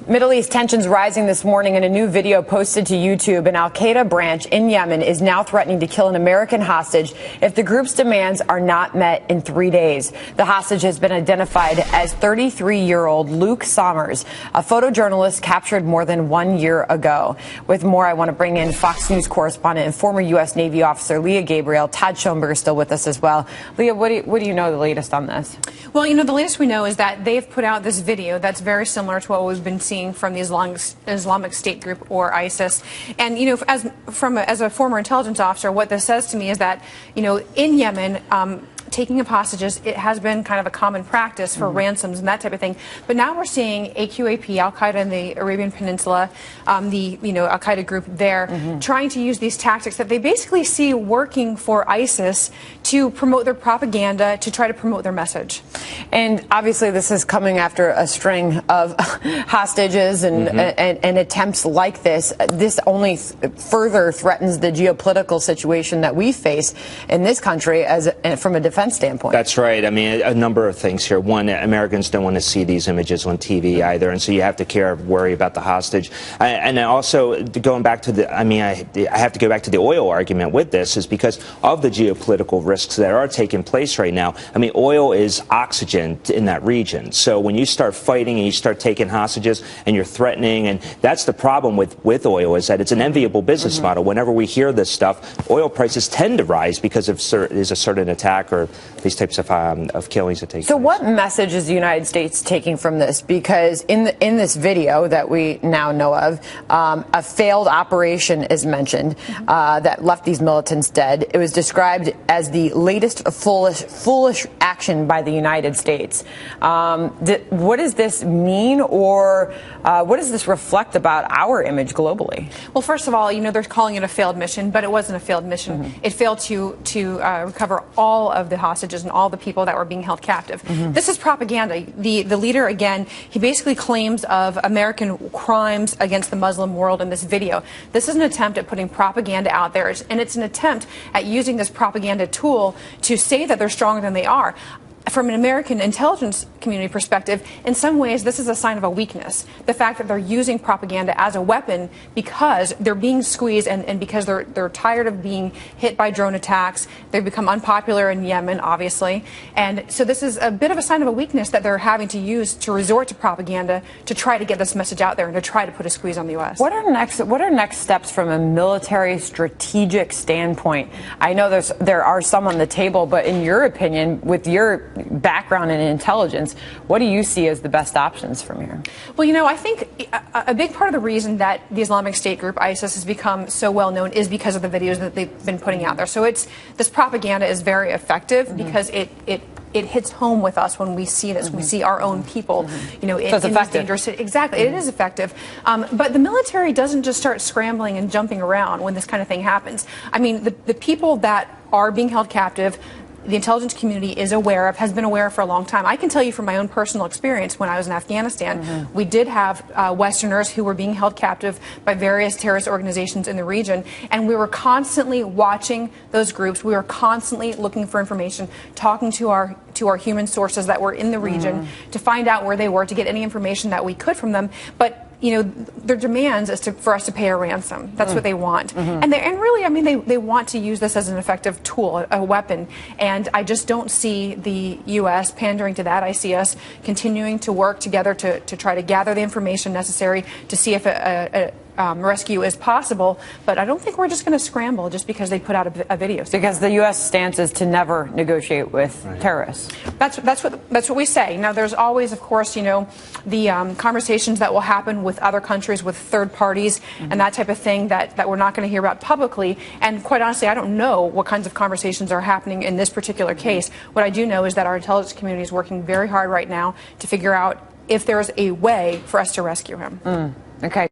Middle East tensions rising this morning. In a new video posted to YouTube, an al-Qaeda branch in Yemen is now threatening to kill an American hostage if the group's demands are not met in 3 days. The hostage has been identified as 33-year-old Luke Sommers, a photojournalist captured more than 1 year ago. With more, I want to bring in Fox News correspondent and former U.S. Navy officer Leah Gabrielle. Todd Schoenberger is still with us as well. Leah, what do you know the latest on this? Well, the latest we know is that they've put out this video that's very similar to what we've been seeing from the Islamic State group or ISIS. And, as a former intelligence officer, what this says to me is that, in Yemen, taking of hostages, it has been kind of a common practice for ransoms and that type of thing. But now we're seeing AQAP, Al-Qaeda in the Arabian Peninsula, the Al-Qaeda group there, trying to use these tactics that they basically see working for ISIS to promote their propaganda, to try to promote their message. And obviously this is coming after a string of hostages and attempts like this. This only further threatens the geopolitical situation that we face in this country from a defense standpoint. That's right. I mean, a number of things here. One, Americans don't want to see these images on TV either, and so you have to worry about the hostage. And also, going back to I have to go back to the oil argument with this, is because of the geopolitical risks that are taking place right now. I mean, oil is oxygen in that region. So when you start fighting and you start taking hostages and you're threatening, and that's the problem with oil, is that it's an enviable business model. Whenever we hear this stuff, oil prices tend to rise because there's a certain attack or these types of killings that take place. So what message is the United States taking from this? Because in this video that we now know of, a failed operation is mentioned that left these militants dead. It was described as the latest foolish action by the United States. What does this mean, or what does this reflect about our image globally? Well, first of all, they're calling it a failed mission, but it wasn't a failed mission. It failed to recover all of the hostages and all the people that were being held captive. This is propaganda. The leader, again, he basically claims of American crimes against the Muslim world in this video. This is an attempt at putting propaganda out there, and it's an attempt at using this propaganda tool to say that they're stronger than they are. From an American intelligence community perspective, in some ways, this is a sign of a weakness. The fact that they're using propaganda as a weapon because they're being squeezed and because they're tired of being hit by drone attacks. They've become unpopular in Yemen, obviously. And so this is a bit of a sign of a weakness that they're having to use to resort to propaganda to try to get this message out there and to try to put a squeeze on the U.S. What are next steps from a military strategic standpoint? I know there are some on the table, but in your opinion, with your background in intelligence, what do you see as the best options from here? Well, I think a big part of the reason that the Islamic State group, ISIS, has become so well known is because of the videos that they've been putting out there. So this propaganda is very effective because it hits home with us when we see this. We see our own people, so it's effective. Dangerous. Exactly, it is effective. But the military doesn't just start scrambling and jumping around when this kind of thing happens. I mean, the people that are being held captive, the intelligence community is aware of, has been aware for a long time. I can tell you from my own personal experience when I was in Afghanistan, we did have Westerners who were being held captive by various terrorist organizations in the region, and we were constantly watching those groups. We were constantly looking for information, talking to our human sources that were in the region to find out where they were, to get any information that we could from them. But their demands is for us to pay a ransom. That's what they want. And really, they want to use this as an effective tool, a weapon. And I just don't see the U.S. pandering to that. I see us continuing to work together to try to gather the information necessary to see if a rescue is possible, but I don't think we're just going to scramble just because they put out a video. Because the U.S. stance is to never negotiate with terrorists. That's what we say. Now, there's always, of course, the conversations that will happen with other countries, with third parties, and that type of thing that we're not going to hear about publicly. And quite honestly, I don't know what kinds of conversations are happening in this particular case. What I do know is that our intelligence community is working very hard right now to figure out if there's a way for us to rescue him. Okay.